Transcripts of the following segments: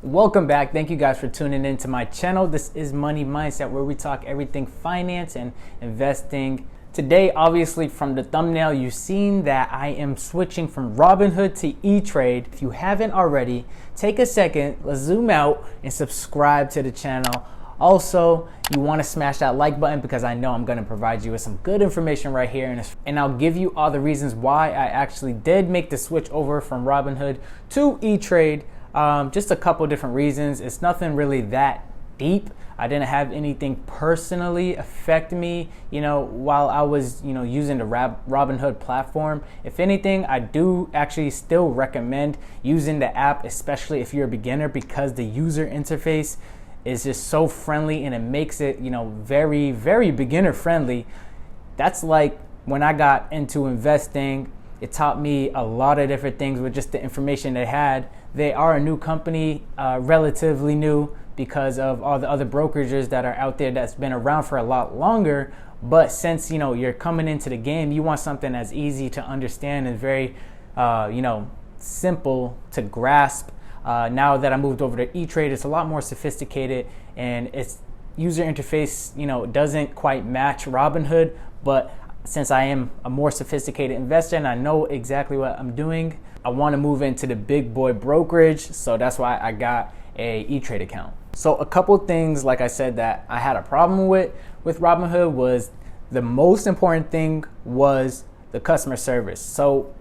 Welcome back. Thank you guys for tuning in to my channel. This is Money Mindset, where we talk everything finance and investing. Today, obviously from the thumbnail, you've seen that I am switching from Robinhood to E-Trade. If you haven't already, take a second, let's zoom out and subscribe to the channel. Also, you want to smash that like button because I know I'm going to provide you with some good information right here, and I'll give you all the reasons why I actually did make the switch over from Robinhood to E-Trade. Just a couple different reasons. It's nothing really that deep. I didn't have anything personally affect me, while I was, using the Robinhood platform. If anything, I do actually still recommend using the app, especially if you're a beginner, because the user interface is just so friendly and it makes it, very, very beginner friendly. That's like when I got into investing, it taught me a lot of different things with just the information they had. They are a new company, relatively new, because of all the other brokerages that are out there that's been around for a lot longer. But since you're coming into the game, you want something that's easy to understand and very simple to grasp. Now that I moved over to E-Trade, it's a lot more sophisticated, and its user interface doesn't quite match Robinhood. But since I am a more sophisticated investor and I know exactly what I'm doing, I want to move into the big boy brokerage, so that's why I got a E-Trade account. So a couple things, like I said, that I had a problem with Robinhood was the most important thing was the customer service. So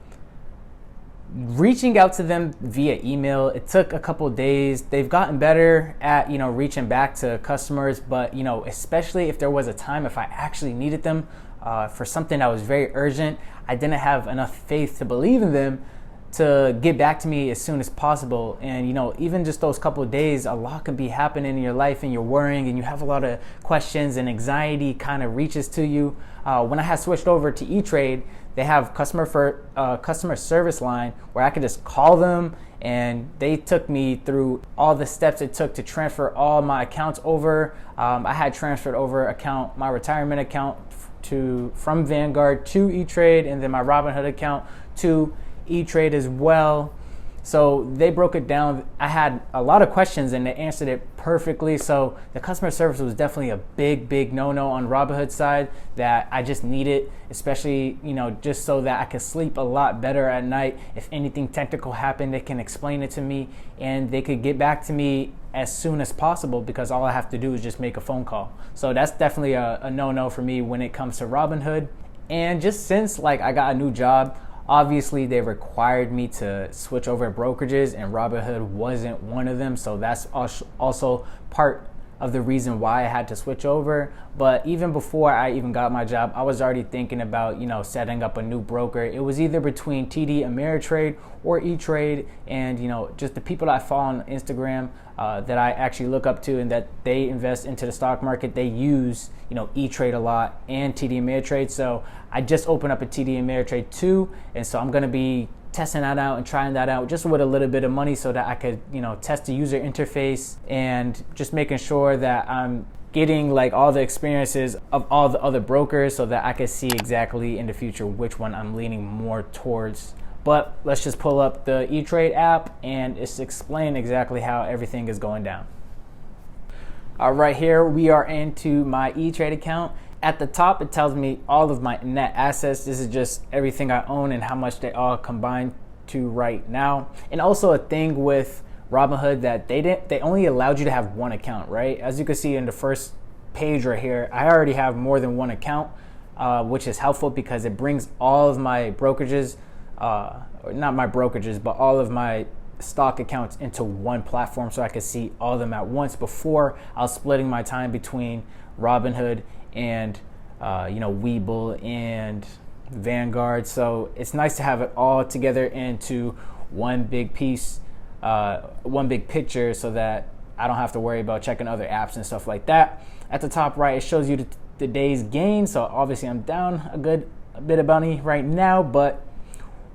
reaching out to them via email, it took a couple days. They've gotten better at reaching back to customers, but especially if there was a time if I actually needed them for something that was very urgent, I didn't have enough faith to believe in them to get back to me as soon as possible. And even just those couple of days, a lot could be happening in your life and you're worrying and you have a lot of questions and anxiety kind of reaches to you. When I had switched over to E-Trade, they have customer service line where I could just call them, and they took me through all the steps it took to transfer all my accounts over. I had transferred over my retirement account from Vanguard to E-Trade, and then my Robinhood account to E-Trade as well. So they broke it down. I had a lot of questions and they answered it perfectly. So the customer service was definitely a big no-no on Robinhood's side that I just needed, especially, just so that I could sleep a lot better at night. If anything technical happened, they can explain it to me and they could get back to me as soon as possible, because all I have to do is just make a phone call. So that's definitely a no-no for me when it comes to Robinhood. And just since I got a new job, obviously, they required me to switch over brokerages, and Robinhood wasn't one of them. So that's also part of the reason why I had to switch over. But even before I even got my job, I was already thinking about, setting up a new broker. It was either between TD Ameritrade or E-Trade, and, just the people that I follow on Instagram that I actually look up to and that they invest into the stock market, they use, E-Trade a lot and TD Ameritrade. So I just opened up a TD Ameritrade too, and so I'm going to be testing that out and trying that out just with a little bit of money so that I could, test the user interface and just making sure that I'm getting all the experiences of all the other brokers so that I could see exactly in the future which one I'm leaning more towards. But let's just pull up the E-Trade app and it's explain exactly how everything is going down. All right, here we are into my E-Trade account. At the top, it tells me all of my net assets. This is just everything I own and how much they all combine to right now. And also a thing with Robinhood that they only allowed you to have one account, right? As you can see in the first page right here, I already have more than one account, which is helpful because it brings all of my brokerages, not my brokerages, but all of my stock accounts into one platform so I could see all of them at once. Before, I was splitting my time between Robinhood and Webull and Vanguard. So it's nice to have it all together into one big piece, one big picture, so that I don't have to worry about checking other apps and stuff like that. At the top right, it shows you the day's gain. So obviously I'm down a bit of money right now, but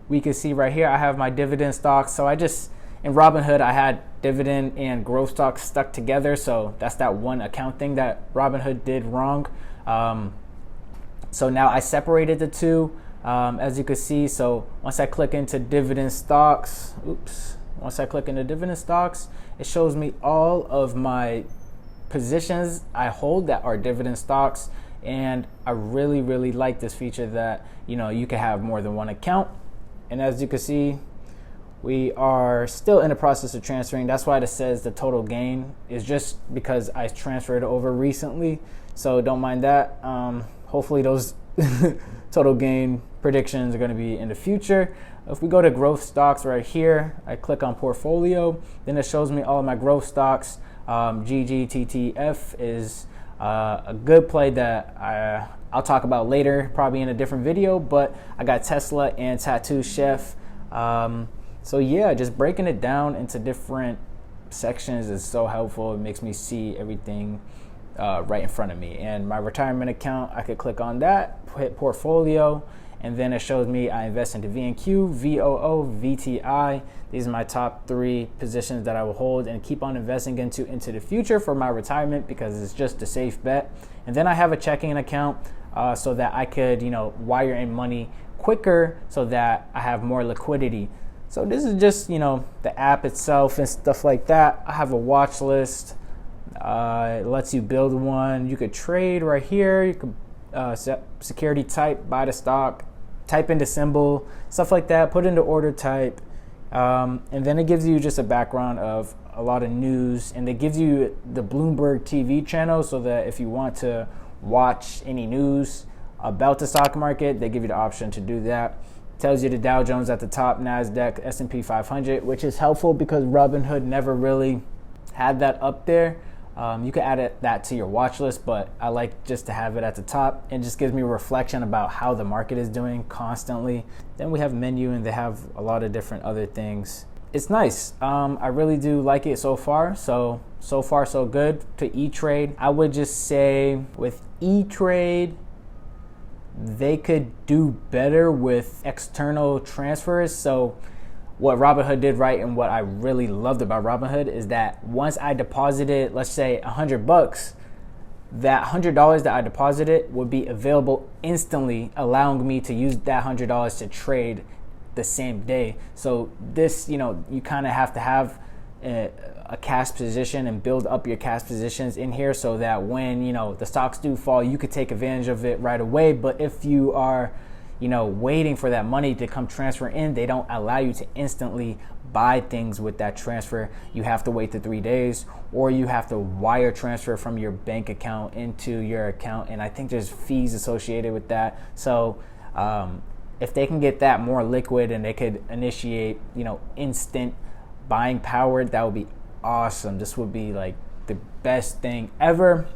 we can see right here I have my dividend stocks. So in Robinhood, I had dividend and growth stocks stuck together. So that's that one account thing that Robinhood did wrong. So now I separated the two, as you can see. So once I click into dividend stocks, Once I click into dividend stocks, it shows me all of my positions I hold that are dividend stocks. And I really like this feature that, you can have more than one account. And as you can see, we are still in the process of transferring. That's why it says the total gain is just because I transferred over recently. So don't mind that. Hopefully those total gain predictions are going to be in the future. If we go to growth stocks right here, I click on portfolio, then it shows me all of my growth stocks. GGTTF is a good play that I'll talk about later, probably in a different video, but I got Tesla and Tattoo Chef. So yeah, just breaking it down into different sections is so helpful. It makes me see everything right in front of me. And my retirement account, I could click on that, hit portfolio, and then it shows me I invest into VNQ, VOO, VTI. These are my top 3 positions that I will hold and keep on investing into the future for my retirement, because it's just a safe bet. And then I have a checking account so that I could, wire in money quicker so that I have more liquidity. So this is just, the app itself and stuff like that. I have a watch list. It lets you build one. You could trade right here. You could security type, buy the stock, type in the symbol, stuff like that, put in the order type. And then it gives you just a background of a lot of news, and it gives you the Bloomberg TV channel so that if you want to watch any news about the stock market, they give you the option to do that. Tells you the Dow Jones at the top, NASDAQ, S&P 500, which is helpful because Robinhood never really had that up there. You can add that to your watch list, but I like just to have it at the top. It just gives me a reflection about how the market is doing constantly. Then we have menu, and they have a lot of different other things. It's nice. I really do like it so far. So far so good. To E-Trade, I would just say with E-Trade, they could do better with external transfers. So what Robinhood did right, and what I really loved about Robinhood, is that once I deposited, let's say $100, that $100 that I deposited would be available instantly, allowing me to use that $100 to trade the same day. So this, you kind of have to have a cash position and build up your cash positions in here so that when, the stocks do fall, you could take advantage of it right away. But if you are waiting for that money to come transfer in, they don't allow you to instantly buy things with that transfer. You have to wait the 3 days, or you have to wire transfer from your bank account into your account. And I think there's fees associated with that. So if they can get that more liquid and they could initiate, instant buying power, that would be awesome. This would be like the best thing ever.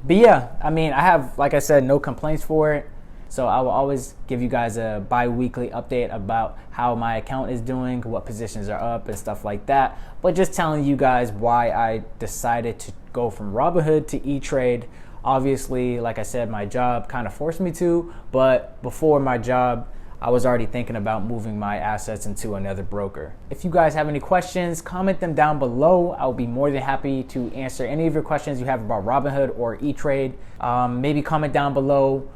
But yeah, I have, like I said, no complaints for it. So I will always give you guys a bi-weekly update about how my account is doing, what positions are up and stuff like that. But just telling you guys why I decided to go from Robinhood to E-Trade. Obviously, like I said, my job kind of forced me to, but before my job, I was already thinking about moving my assets into another broker. If you guys have any questions, comment them down below. I'll be more than happy to answer any of your questions you have about Robinhood or E-Trade. Maybe comment down below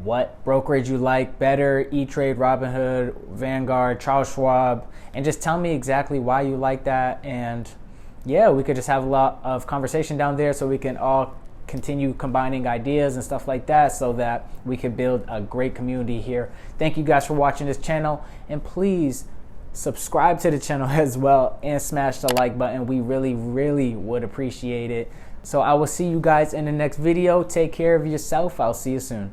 what brokerage you like better, E-Trade, Robinhood, Vanguard, Charles Schwab, and just tell me exactly why you like that. And yeah, we could just have a lot of conversation down there so we can all continue combining ideas and stuff like that so that we can build a great community here. Thank you guys for watching this channel, and please subscribe to the channel as well and smash the like button. We really would appreciate it. So I will see you guys in the next video. Take care of yourself. I'll see you soon.